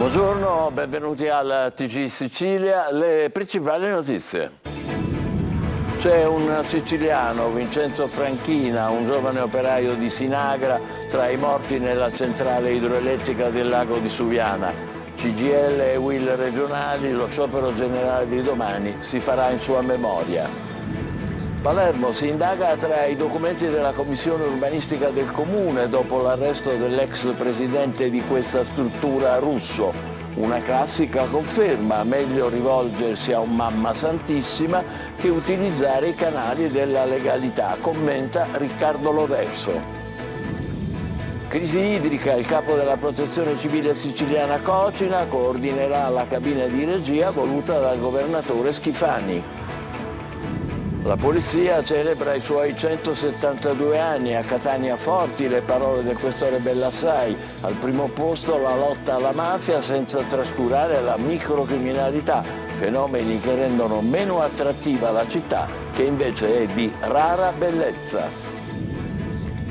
Buongiorno, benvenuti al TG Sicilia. Le principali notizie. C'è un siciliano, Vincenzo Franchina, un giovane operaio di Sinagra, tra i morti nella centrale idroelettrica del lago di Suviana. CGIL e UIL regionali, lo sciopero generale di domani si farà in sua memoria. Palermo si indaga tra i documenti della commissione urbanistica del comune dopo l'arresto dell'ex presidente di questa struttura Russo. Una classica conferma, meglio rivolgersi a un Mamma Santissima che utilizzare i canali della legalità, commenta Riccardo Loverso. Crisi idrica, il capo della protezione civile siciliana Cocina coordinerà la cabina di regia voluta dal governatore Schifani. La polizia celebra i suoi 172 anni, a Catania forti le parole del questore Bellassai, al primo posto la lotta alla mafia senza trascurare la microcriminalità, fenomeni che rendono meno attrattiva la città che invece è di rara bellezza.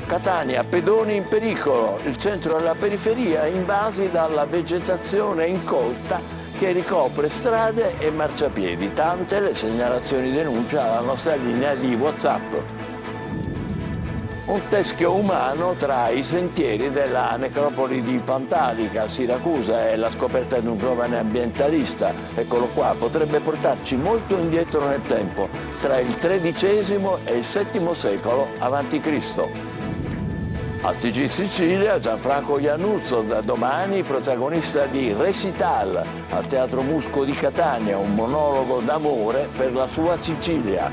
Catania, pedoni in pericolo, il centro e la periferia invasi dalla vegetazione incolta che ricopre strade e marciapiedi. Tante le segnalazioni denuncia alla nostra linea di WhatsApp. Un teschio umano tra i sentieri della necropoli di Pantalica, Siracusa, è la scoperta di un giovane ambientalista. Eccolo qua, potrebbe portarci molto indietro nel tempo, tra il XIII e il VII secolo a.C. Al TG Sicilia, Gianfranco Iannuzzo, da domani protagonista di Recital al Teatro Musco di Catania, un monologo d'amore per la sua Sicilia.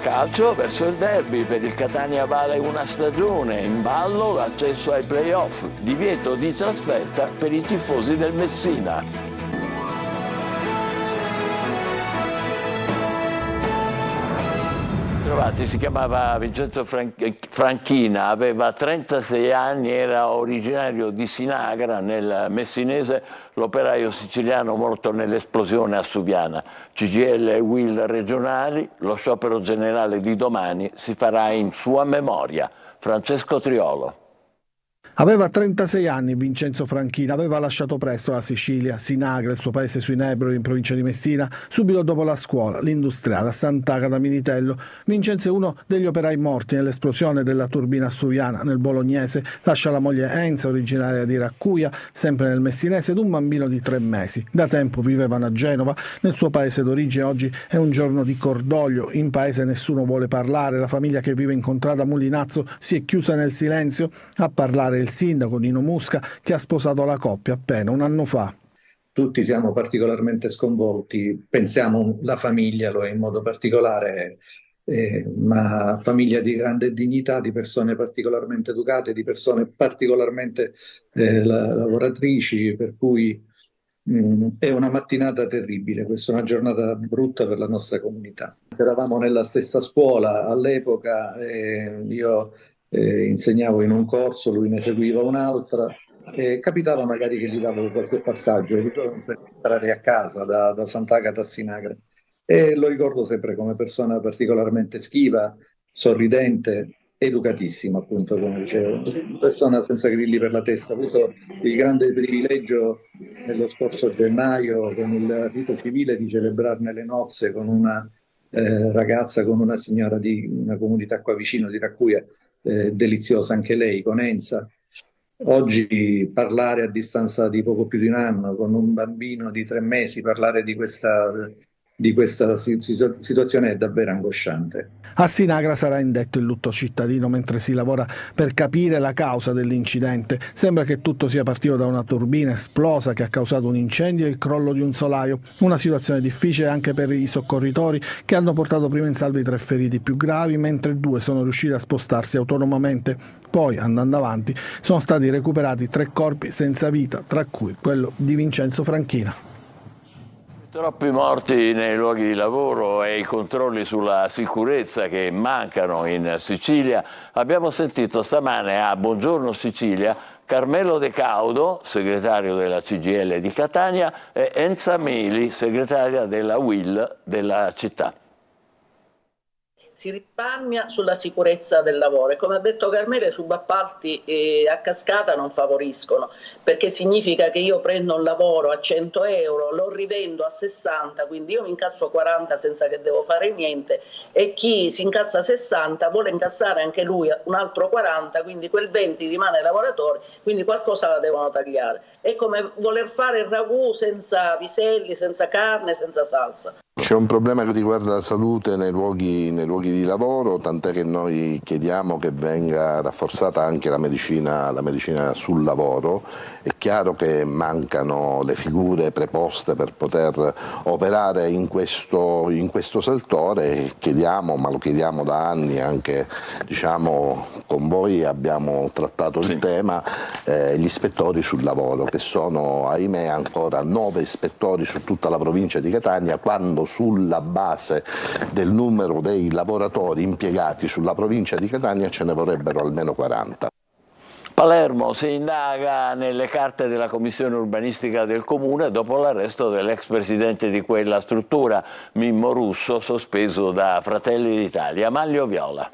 Calcio verso il derby, per il Catania vale una stagione, in ballo l'accesso ai play-off, divieto di trasferta per i tifosi del Messina. Si chiamava Vincenzo Franchina, aveva 36 anni, era originario di Sinagra nel Messinese, l'operaio siciliano morto nell'esplosione a Suviana. CGIL e UIL regionali, lo sciopero generale di domani si farà in sua memoria. Francesco Triolo. Aveva 36 anni Vincenzo Franchina, aveva lasciato presto la Sicilia, Sinagra, il suo paese sui Nebrodi in provincia di Messina, subito dopo la scuola, l'industriale a Sant'Agata Militello. Vincenzo è uno degli operai morti nell'esplosione della turbina a Suviana, nel Bolognese. Lascia la moglie Enza, originaria di Raccuia, sempre nel Messinese, ed un bambino di 3 mesi. Da tempo vivevano a Genova, nel suo paese d'origine. Oggi è un giorno di cordoglio, in paese nessuno vuole parlare, la famiglia che vive in contrada Mulinazzo si è chiusa nel silenzio. A parlare il sindaco Nino Musca, che ha sposato la coppia appena un anno fa. Tutti siamo particolarmente sconvolti, pensiamo la famiglia lo è in modo particolare, ma famiglia di grande dignità, di persone particolarmente educate, di persone particolarmente lavoratrici, per cui è una mattinata terribile, questa è una giornata brutta per la nostra comunità. Eravamo nella stessa scuola all'epoca, io insegnavo in un corso, lui ne seguiva un'altra, e capitava magari che gli davo qualche passaggio per entrare a casa da Sant'Agata a Sinagra, e lo ricordo sempre come persona particolarmente schiva, sorridente, educatissima, appunto, come dicevo, persona senza grilli per la testa. Ho avuto il grande privilegio nello scorso gennaio con il rito civile di celebrarne le nozze con una ragazza, con una signora di una comunità qua vicino di Raccuia, deliziosa anche lei, con Enza. Oggi parlare a distanza di poco più di un anno con un bambino di 3 mesi, parlare di questa situazione è davvero angosciante. A Sinagra sarà indetto il lutto cittadino mentre si lavora per capire la causa dell'incidente. Sembra che tutto sia partito da una turbina esplosa che ha causato un incendio e il crollo di un solaio. Una situazione difficile anche per i soccorritori, che hanno portato prima in salvo i 3 feriti più gravi, mentre 2 sono riusciti a spostarsi autonomamente. Poi, andando avanti, sono stati recuperati 3 corpi senza vita, tra cui quello di Vincenzo Franchina. Troppi morti nei luoghi di lavoro e i controlli sulla sicurezza che mancano in Sicilia. Abbiamo sentito stamane a Buongiorno Sicilia Carmelo De Caudo, segretario della CGIL di Catania, e Enza Meli, segretaria della UIL della città. si risparmia sulla sicurezza del lavoro e, come ha detto Carmela, i subappalti a cascata non favoriscono, perché significa che io prendo un lavoro a 100 euro, lo rivendo a 60, quindi io mi incasso 40 senza che devo fare niente, e chi si incassa 60 vuole incassare anche lui un altro 40, quindi quel 20 rimane ai lavoratori, quindi qualcosa la devono tagliare. È come voler fare il ragù senza piselli, senza carne, senza salsa. C'è un problema che riguarda la salute nei luoghi di lavoro, tant'è che noi chiediamo che venga rafforzata anche la medicina sul lavoro. È chiaro che mancano le figure preposte per poter operare in questo settore, chiediamo, ma lo chiediamo da anni, anche con voi abbiamo trattato il tema, gli ispettori sul lavoro, che sono ahimè ancora 9 ispettori su tutta la provincia di Catania, quando sulla base del numero dei lavoratori impiegati sulla provincia di Catania ce ne vorrebbero almeno 40. Palermo, si indaga nelle carte della commissione urbanistica del comune dopo l'arresto dell'ex presidente di quella struttura, Mimmo Russo, sospeso da Fratelli d'Italia. Manlio Viola.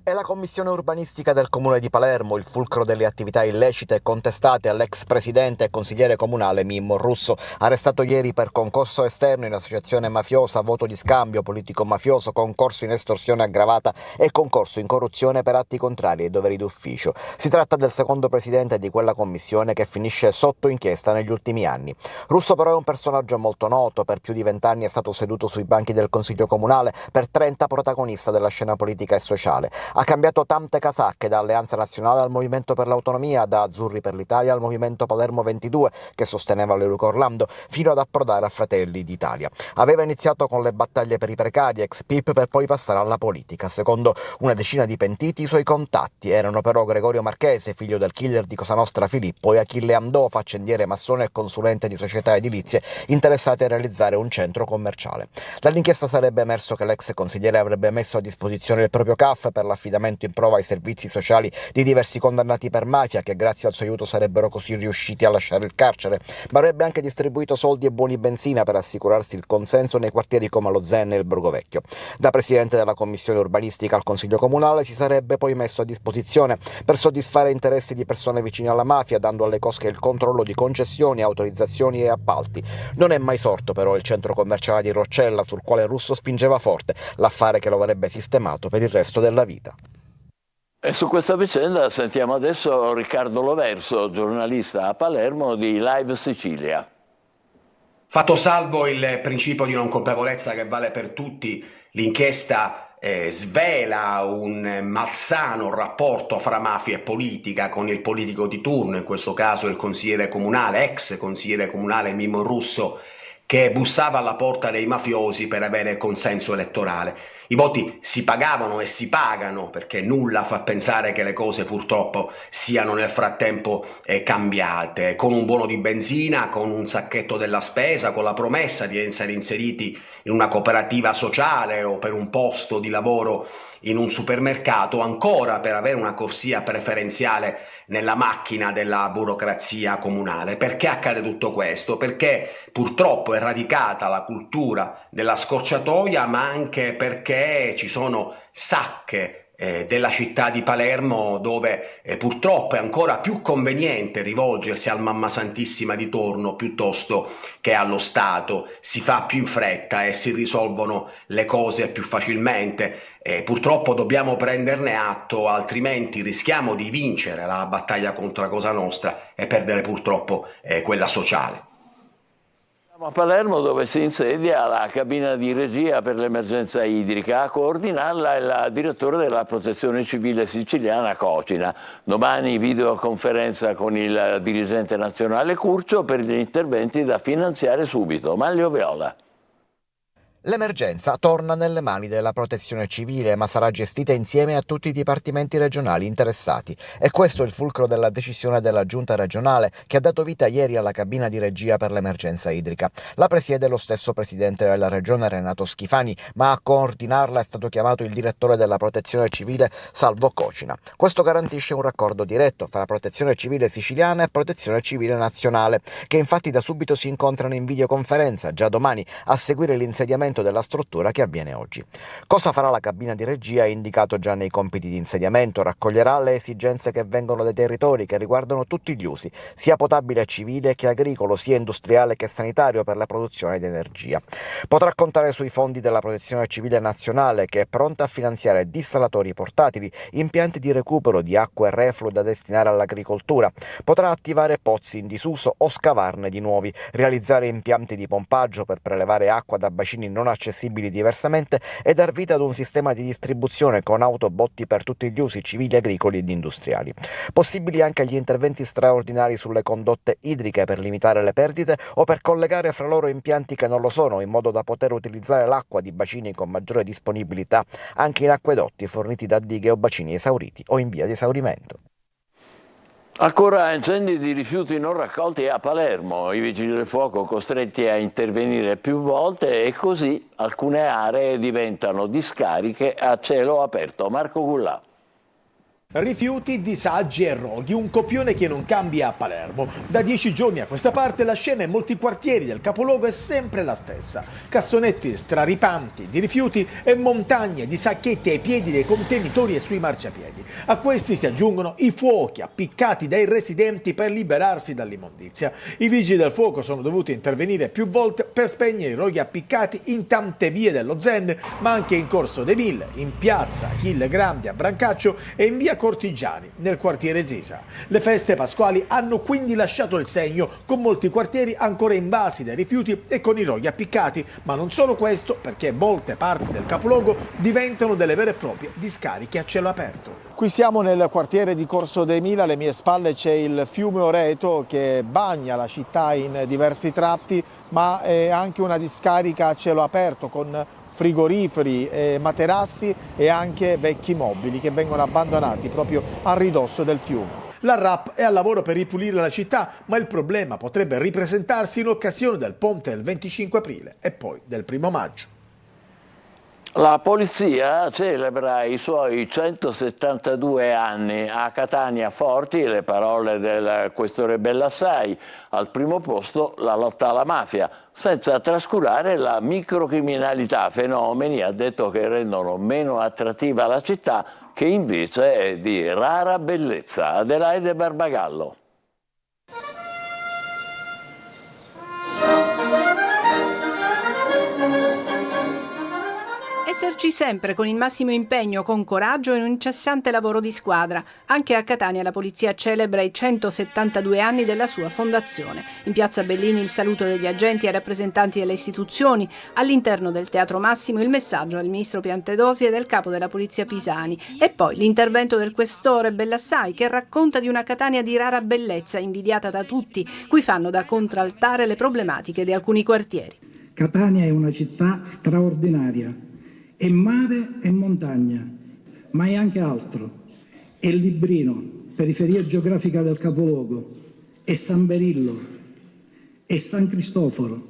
È la commissione urbanistica del comune di Palermo il fulcro delle attività illecite contestate all'ex presidente e consigliere comunale Mimmo Russo, arrestato ieri per concorso esterno in associazione mafiosa, voto di scambio politico-mafioso, concorso in estorsione aggravata e concorso in corruzione per atti contrari ai doveri d'ufficio. Si tratta del secondo presidente di quella commissione che finisce sotto inchiesta negli ultimi anni. Russo però è un personaggio molto noto, per più di 20 anni è stato seduto sui banchi del Consiglio Comunale, per 30 protagonista della scena politica e sociale. Ha cambiato tante casacche, da Alleanza Nazionale al Movimento per l'Autonomia, da Azzurri per l'Italia al Movimento Palermo 22, che sosteneva Leoluca Orlando, fino ad approdare a Fratelli d'Italia. Aveva iniziato con le battaglie per i precari, ex PIP, per poi passare alla politica. Secondo una decina di pentiti, i suoi contatti erano però Gregorio Marchese, figlio del killer di Cosa Nostra Filippo, e Achille Amdò, faccendiere massone e consulente di società edilizie interessate a realizzare un centro commerciale. Dall'inchiesta sarebbe emerso che l'ex consigliere avrebbe messo a disposizione il proprio CAF per l'affidamento in prova ai servizi sociali di diversi condannati per mafia, che grazie al suo aiuto sarebbero così riusciti a lasciare il carcere, ma avrebbe anche distribuito soldi e buoni benzina per assicurarsi il consenso nei quartieri come lo Zen e il Borgo Vecchio. Da presidente della commissione urbanistica al Consiglio Comunale si sarebbe poi messo a disposizione per soddisfare interessi di persone vicine alla mafia, dando alle cosche il controllo di concessioni, autorizzazioni e appalti. Non è mai sorto però il centro commerciale di Roccella, sul quale Russo spingeva forte, l'affare che lo avrebbe sistemato per il resto della vita. E su questa vicenda sentiamo adesso Riccardo Loverso, giornalista a Palermo di Live Sicilia. Fatto salvo il principio di non colpevolezza che vale per tutti, l'inchiesta svela un malsano rapporto fra mafia e politica, con il politico di turno, in questo caso il consigliere comunale, ex consigliere comunale Mimmo Russo, che bussava alla porta dei mafiosi per avere consenso elettorale. I voti si pagavano e si pagano, perché nulla fa pensare che le cose purtroppo siano nel frattempo cambiate, con un buono di benzina, con un sacchetto della spesa, con la promessa di essere inseriti in una cooperativa sociale o per un posto di lavoro in un supermercato, ancora per avere una corsia preferenziale nella macchina della burocrazia comunale. Perché accade tutto questo? Perché purtroppo è radicata la cultura della scorciatoia, ma anche perché ci sono sacche della città di Palermo dove purtroppo è ancora più conveniente rivolgersi al Mamma Santissima di torno piuttosto che allo Stato. Si fa più in fretta e si risolvono le cose più facilmente. Purtroppo dobbiamo prenderne atto, altrimenti rischiamo di vincere la battaglia contro Cosa Nostra e perdere purtroppo quella sociale. A Palermo, dove si insedia la cabina di regia per l'emergenza idrica, a coordinarla è la direttore della Protezione Civile siciliana Cocina. Domani videoconferenza con il dirigente nazionale Curcio per gli interventi da finanziare subito. Manlio Viola. L'emergenza torna nelle mani della Protezione Civile, ma sarà gestita insieme a tutti i dipartimenti regionali interessati. E questo è il fulcro della decisione della Giunta regionale, che ha dato vita ieri alla cabina di regia per l'emergenza idrica. La presiede lo stesso presidente della regione Renato Schifani, ma a coordinarla è stato chiamato il direttore della Protezione Civile Salvo Cocina. Questo garantisce un raccordo diretto fra Protezione Civile siciliana e Protezione Civile nazionale, che infatti da subito si incontrano in videoconferenza, già domani, a seguire l'insediamento funzionamento della struttura che avviene oggi. Cosa farà la cabina di regia è indicato già nei compiti di insediamento, raccoglierà le esigenze che vengono dai territori che riguardano tutti gli usi, sia potabile e civile che agricolo, sia industriale che sanitario per la produzione di energia. Potrà contare sui fondi della Protezione Civile Nazionale che è pronta a finanziare dissalatori portatili, impianti di recupero di acqua e reflue da destinare all'agricoltura, potrà attivare pozzi in disuso o scavarne di nuovi, realizzare impianti di pompaggio per prelevare acqua da bacini non accessibili diversamente e dar vita ad un sistema di distribuzione con autobotti per tutti gli usi civili, agricoli ed industriali. Possibili anche gli interventi straordinari sulle condotte idriche per limitare le perdite o per collegare fra loro impianti che non lo sono, in modo da poter utilizzare l'acqua di bacini con maggiore disponibilità anche in acquedotti forniti da dighe o bacini esauriti o in via di esaurimento. Ancora incendi di rifiuti non raccolti a Palermo, i vigili del fuoco costretti a intervenire più volte e così alcune aree diventano discariche a cielo aperto. Marco Gullà. Rifiuti, disagi e roghi, un copione che non cambia a Palermo. Da 10 giorni a questa parte la scena in molti quartieri del capoluogo è sempre la stessa. Cassonetti straripanti di rifiuti e montagne di sacchetti ai piedi dei contenitori e sui marciapiedi. A questi si aggiungono i fuochi appiccati dai residenti per liberarsi dall'immondizia. I vigili del fuoco sono dovuti intervenire più volte per spegnere i roghi appiccati in tante vie dello Zen, ma anche in Corso dei Mille, in piazza Achille Grandi a Brancaccio e in via Cortigiani, nel quartiere Zisa. Le feste pasquali hanno quindi lasciato il segno, con molti quartieri ancora invasi dai rifiuti e con i roghi appiccati, ma non solo questo, perché molte parti del capoluogo diventano delle vere e proprie discariche a cielo aperto. Qui siamo nel quartiere di Corso dei Mila, alle mie spalle c'è il fiume Oreto che bagna la città in diversi tratti, ma è anche una discarica a cielo aperto con frigoriferi, materassi e anche vecchi mobili che vengono abbandonati proprio a ridosso del fiume. La RAP è al lavoro per ripulire la città, ma il problema potrebbe ripresentarsi in occasione del ponte del 25 aprile e poi del 1° maggio. La polizia celebra i suoi 172 anni. A Catania forti le parole del questore Bellassai, al primo posto la lotta alla mafia, senza trascurare la microcriminalità, fenomeni, ha detto, che rendono meno attrattiva la città, che invece è di rara bellezza. Adelaide Barbagallo. Esserci sempre con il massimo impegno, con coraggio e un incessante lavoro di squadra. Anche a Catania la polizia celebra i 172 anni della sua fondazione. In piazza Bellini il saluto degli agenti e rappresentanti delle istituzioni. All'interno del Teatro Massimo il messaggio del ministro Piantedosi e del capo della polizia Pisani. E poi l'intervento del questore Bellassai, che racconta di una Catania di rara bellezza, invidiata da tutti, cui fanno da contraltare le problematiche di alcuni quartieri. Catania è una città straordinaria. È mare e montagna, ma è anche altro. È Librino, periferia geografica del capoluogo, è San Berillo, è San Cristoforo,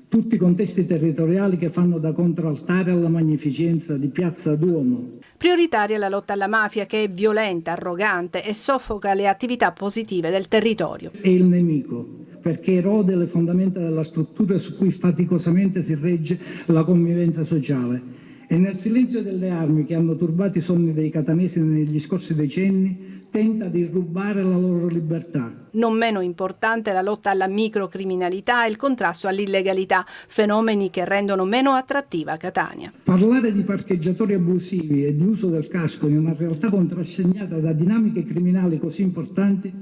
tutti contesti territoriali che fanno da contraltare alla magnificenza di Piazza Duomo. Prioritaria la lotta alla mafia, che è violenta, arrogante e soffoca le attività positive del territorio. È il nemico, perché erode le fondamenta della struttura su cui faticosamente si regge la convivenza sociale. E nel silenzio delle armi che hanno turbato i sonni dei catanesi negli scorsi decenni, tenta di rubare la loro libertà. Non meno importante la lotta alla microcriminalità e il contrasto all'illegalità, fenomeni che rendono meno attrattiva Catania. Parlare di parcheggiatori abusivi e di uso del casco in una realtà contrassegnata da dinamiche criminali così importanti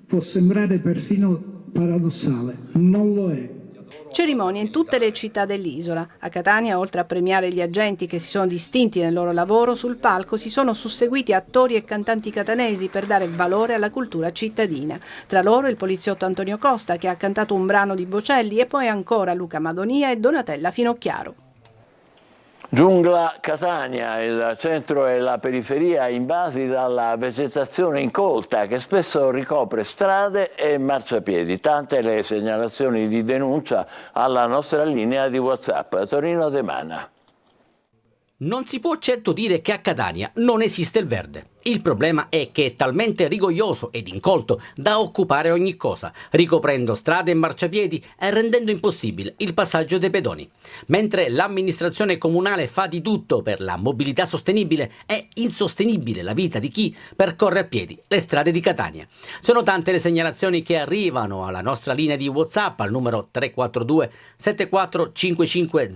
può sembrare perfino paradossale. Non lo è. Cerimonie in tutte le città dell'isola. A Catania, oltre a premiare gli agenti che si sono distinti nel loro lavoro, sul palco si sono susseguiti attori e cantanti catanesi per dare valore alla cultura cittadina. Tra loro il poliziotto Antonio Costa, che ha cantato un brano di Bocelli, e poi ancora Luca Madonia e Donatella Finocchiaro. Giungla Catania, il centro e la periferia invasi dalla vegetazione incolta che spesso ricopre strade e marciapiedi. Tante le segnalazioni di denuncia alla nostra linea di WhatsApp. Torino De Mana. Non si può certo dire che a Catania non esiste il verde. Il problema è che è talmente rigoglioso ed incolto da occupare ogni cosa, ricoprendo strade e marciapiedi e rendendo impossibile il passaggio dei pedoni. Mentre l'amministrazione comunale fa di tutto per la mobilità sostenibile, è insostenibile la vita di chi percorre a piedi le strade di Catania. Sono tante le segnalazioni che arrivano alla nostra linea di WhatsApp al numero 342 74 55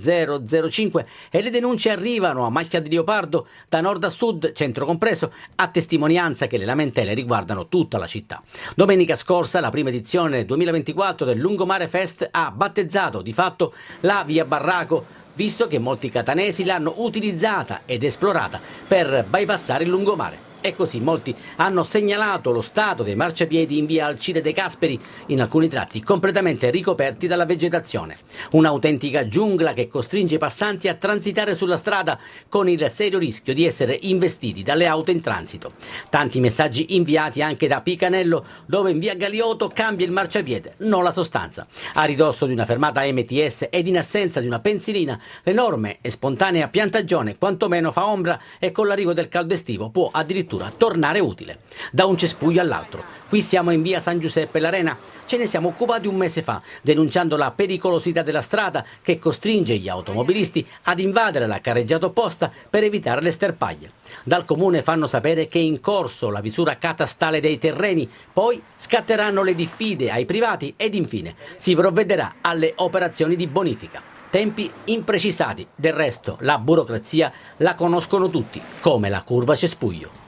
005 e le denunce arrivano a macchia di leopardo da nord a sud, centro compreso, a testimonianza che le lamentele riguardano tutta la città. Domenica scorsa la prima edizione 2024 del Lungomare Fest ha battezzato di fatto la via Barraco, visto che molti catanesi l'hanno utilizzata ed esplorata per bypassare il lungomare. E così molti hanno segnalato lo stato dei marciapiedi in via Alcide De Gasperi, in alcuni tratti completamente ricoperti dalla vegetazione. Un'autentica giungla che costringe i passanti a transitare sulla strada con il serio rischio di essere investiti dalle auto in transito. Tanti messaggi inviati anche da Picanello, dove in via Galiotto cambia il marciapiede, non la sostanza. A ridosso di una fermata MTS ed in assenza di una pensilina, l'enorme e spontanea piantagione quantomeno fa ombra e con l'arrivo del caldo estivo può addirittura tornare utile. Da un cespuglio all'altro. Qui siamo in via San Giuseppe l'Arena. Ce ne siamo occupati un mese fa, denunciando la pericolosità della strada che costringe gli automobilisti ad invadere la carreggiata opposta per evitare le sterpaglie. Dal comune fanno sapere che è in corso la visura catastale dei terreni, poi scatteranno le diffide ai privati ed infine si provvederà alle operazioni di bonifica. Tempi imprecisati, del resto la burocrazia la conoscono tutti, come la curva cespuglio.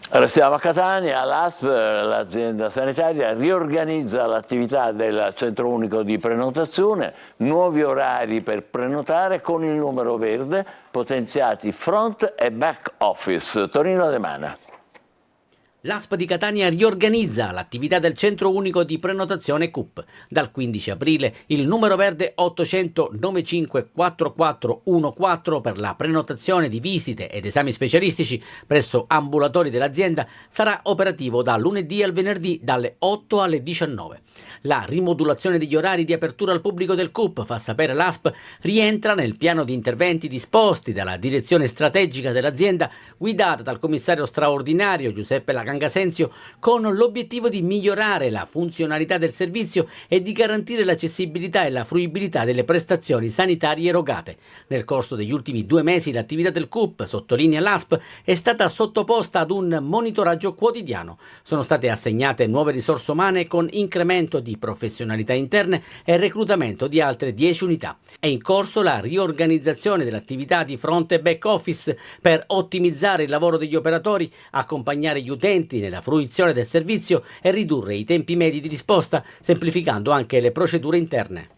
Restiamo a Catania, l'ASP, l'azienda sanitaria, riorganizza l'attività del centro unico di prenotazione, nuovi orari per prenotare con il numero verde, potenziati front e back office. Tonino De Mana. L'ASP di Catania riorganizza l'attività del centro unico di prenotazione CUP. Dal 15 aprile il numero verde 800 95 4414 per la prenotazione di visite ed esami specialistici presso ambulatori dell'azienda sarà operativo da lunedì al venerdì dalle 8 alle 19. La rimodulazione degli orari di apertura al pubblico del CUP, fa sapere l'ASP, rientra nel piano di interventi disposti dalla direzione strategica dell'azienda guidata dal commissario straordinario Giuseppe Lacangasenzio, con l'obiettivo di migliorare la funzionalità del servizio e di garantire l'accessibilità e la fruibilità delle prestazioni sanitarie erogate. Nel corso degli ultimi 2 mesi l'attività del CUP, sottolinea l'ASP, è stata sottoposta ad un monitoraggio quotidiano. Sono state assegnate nuove risorse umane con incremento di professionalità interne e reclutamento di altre 10 unità. È in corso la riorganizzazione dell'attività di front e back office per ottimizzare il lavoro degli operatori, accompagnare gli utenti nella fruizione del servizio e ridurre i tempi medi di risposta, semplificando anche le procedure interne.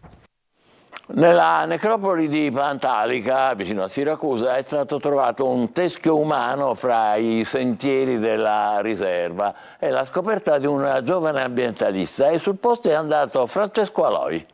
Nella necropoli di Pantalica, vicino a Siracusa, è stato trovato un teschio umano fra i sentieri della riserva. È la scoperta di un giovane ambientalista e sul posto è andato Francesco Aloi.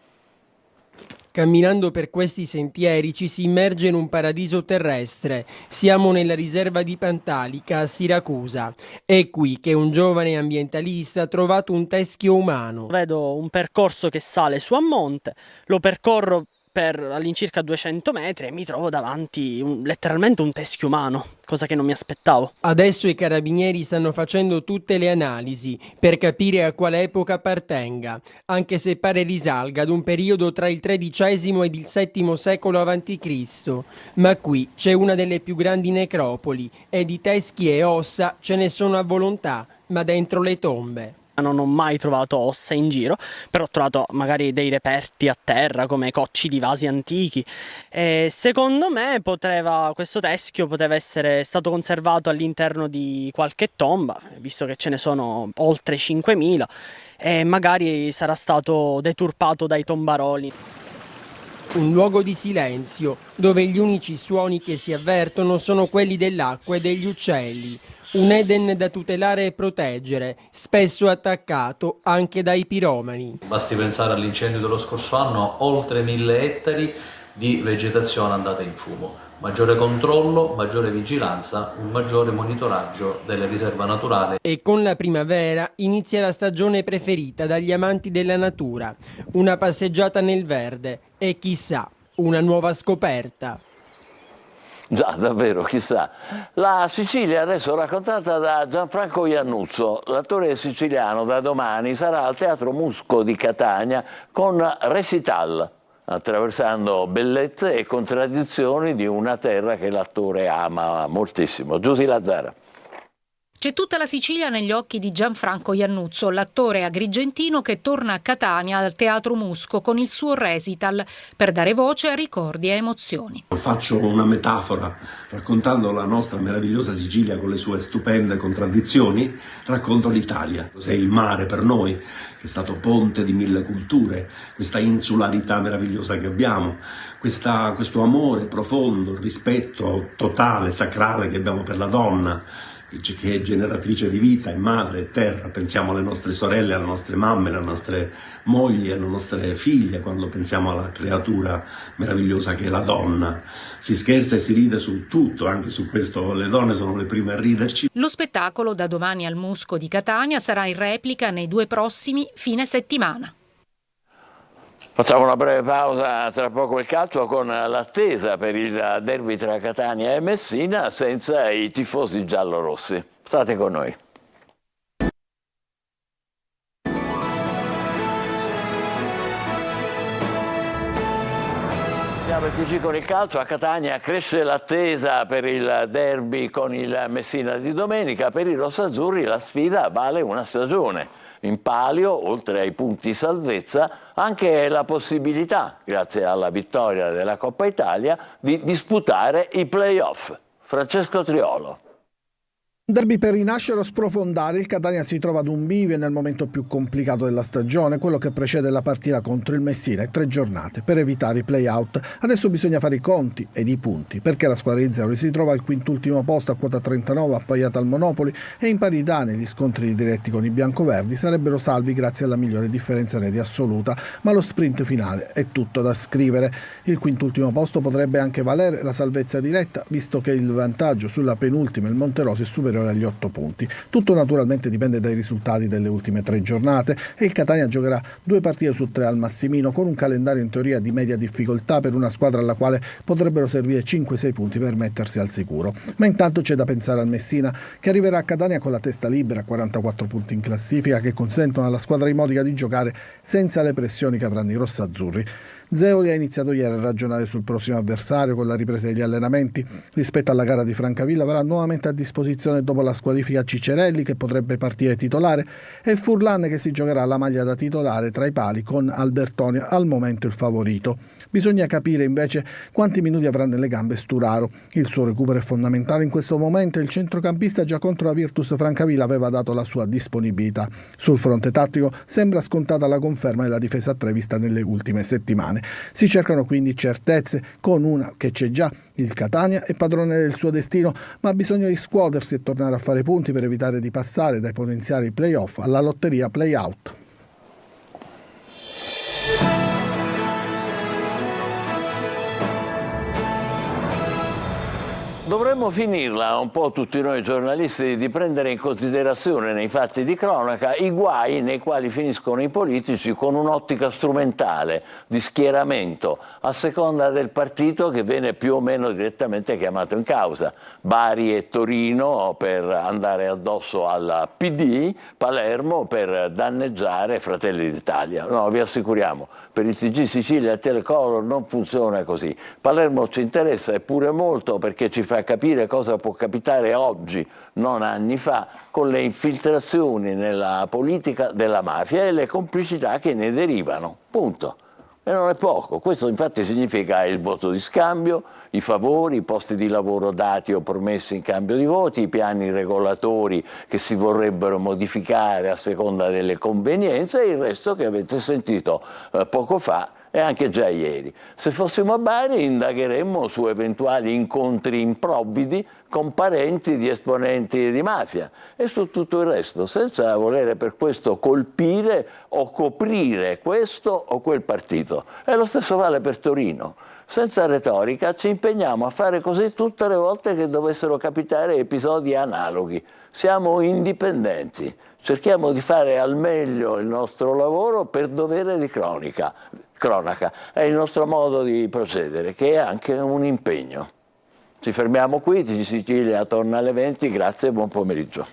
Camminando per questi sentieri ci si immerge in un paradiso terrestre. Siamo nella riserva di Pantalica a Siracusa. È qui che un giovane ambientalista ha trovato un teschio umano. Vedo un percorso che sale su a monte, lo percorro per all'incirca 200 metri e mi trovo davanti letteralmente un teschio umano, cosa che non mi aspettavo. Adesso i carabinieri stanno facendo tutte le analisi per capire a quale epoca appartenga, anche se pare risalga ad un periodo tra il XIII ed il VII secolo a.C. Ma qui c'è una delle più grandi necropoli e di teschi e ossa ce ne sono a volontà, ma dentro le tombe. Non ho mai trovato ossa in giro, però ho trovato magari dei reperti a terra come cocci di vasi antichi e secondo me questo teschio poteva essere stato conservato all'interno di qualche tomba, visto che ce ne sono oltre 5.000 e magari sarà stato deturpato dai tombaroli. Un luogo di silenzio, dove gli unici suoni che si avvertono sono quelli dell'acqua e degli uccelli. Un Eden da tutelare e proteggere, spesso attaccato anche dai piromani. Basti pensare all'incendio dello scorso anno, oltre 1.000 ettari di vegetazione andata in fumo. Maggiore controllo, maggiore vigilanza, un maggiore monitoraggio delle riserve naturali. E con la primavera inizia la stagione preferita dagli amanti della natura. Una passeggiata nel verde e chissà, una nuova scoperta. Già, davvero, chissà. La Sicilia adesso raccontata da Gianfranco Iannuzzo, l'attore siciliano da domani sarà al Teatro Musco di Catania con Recital, attraversando bellezze e contraddizioni di una terra che l'attore ama moltissimo. Giusy Lazzara. C'è tutta la Sicilia negli occhi di Gianfranco Iannuzzo, l'attore agrigentino che torna a Catania al Teatro Musco con il suo recital per dare voce a ricordi e emozioni. Faccio una metafora, raccontando la nostra meravigliosa Sicilia con le sue stupende contraddizioni, racconto l'Italia. Cos'è il mare per noi, che è stato ponte di 1000 culture, questa insularità meravigliosa che abbiamo, questo amore profondo, rispetto totale, sacrale che abbiamo per la donna, che è generatrice di vita, è madre, è terra. Pensiamo alle nostre sorelle, alle nostre mamme, alle nostre mogli, alle nostre figlie, quando pensiamo alla creatura meravigliosa che è la donna. Si scherza e si ride su tutto, anche su questo le donne sono le prime a riderci. Lo spettacolo da domani al Musco di Catania sarà in replica nei 2 prossimi fine settimana. Facciamo una breve pausa, tra poco il calcio con l'attesa per il derby tra Catania e Messina senza i tifosi giallorossi. State con noi. Siamo FTG con il calcio, a Catania cresce l'attesa per il derby con il Messina di domenica. Per i rossazzurri la sfida vale una stagione. In palio, oltre ai punti salvezza, anche la possibilità, grazie alla vittoria della Coppa Italia, di disputare i play-off. Francesco Triolo. Derby per rinascere o sprofondare, il Catania si trova ad un bivio nel momento più complicato della stagione, quello che precede la partita contro il Messina, e 3 giornate per evitare i play-out. Adesso bisogna fare i conti ed i punti, perché la squadra di Zeoli si trova al quintultimo posto a quota 39, appaiata al Monopoli, e in parità negli scontri diretti con i biancoverdi sarebbero salvi grazie alla migliore differenza reti assoluta, ma lo sprint finale è tutto da scrivere. Il quintultimo posto potrebbe anche valere la salvezza diretta, visto che il vantaggio sulla penultima, il Monterosi, è superiore agli 8 punti. Tutto naturalmente dipende dai risultati delle ultime 3 giornate e il Catania giocherà 2 partite su 3 al Massimino, con un calendario in teoria di media difficoltà per una squadra alla quale potrebbero servire 5-6 punti per mettersi al sicuro. Ma intanto c'è da pensare al Messina, che arriverà a Catania con la testa libera, 44 punti in classifica, che consentono alla squadra di Modica di giocare senza le pressioni che avranno i rossazzurri. Zeoli ha iniziato ieri a ragionare sul prossimo avversario con la ripresa degli allenamenti. Rispetto alla gara di Francavilla avrà nuovamente a disposizione, dopo la squalifica, Cicerelli, che potrebbe partire titolare, e Furlan, che si giocherà la maglia da titolare tra i pali con Albertoni, al momento il favorito. Bisogna capire invece quanti minuti avrà nelle gambe Sturaro. Il suo recupero è fondamentale in questo momento e il centrocampista già contro la Virtus Francavilla aveva dato la sua disponibilità. Sul fronte tattico sembra scontata la conferma della difesa a 3 vista nelle ultime settimane. Si cercano quindi certezze, con una che c'è già: il Catania è padrone del suo destino, ma ha bisogno di scuotersi e tornare a fare punti per evitare di passare dai potenziali play-off alla lotteria play-out. Dovremmo finirla un po' tutti noi giornalisti di prendere in considerazione nei fatti di cronaca i guai nei quali finiscono i politici con un'ottica strumentale di schieramento a seconda del partito che viene più o meno direttamente chiamato in causa. Bari e Torino per andare addosso al PD, Palermo per danneggiare Fratelli d'Italia. No, vi assicuriamo, per il TG Sicilia e Telecolor non funziona così. Palermo ci interessa eppure molto, perché ci fa capire cosa può capitare oggi, non anni fa, con le infiltrazioni nella politica della mafia e le complicità che ne derivano. Punto. E non è poco. Questo infatti significa il voto di scambio, i favori, i posti di lavoro dati o promessi in cambio di voti, i piani regolatori che si vorrebbero modificare a seconda delle convenienze e il resto che avete sentito poco fa e anche già ieri. Se fossimo a Bari indagheremmo su eventuali incontri improvvidi con parenti di esponenti di mafia e su tutto il resto, senza volere per questo colpire o coprire questo o quel partito. E lo stesso vale per Torino. Senza retorica ci impegniamo a fare così tutte le volte che dovessero capitare episodi analoghi. Siamo indipendenti. Cerchiamo di fare al meglio il nostro lavoro per dovere di cronaca. È il nostro modo di procedere, che è anche un impegno. Ci fermiamo qui, Sicilia torna alle 20, grazie e buon pomeriggio.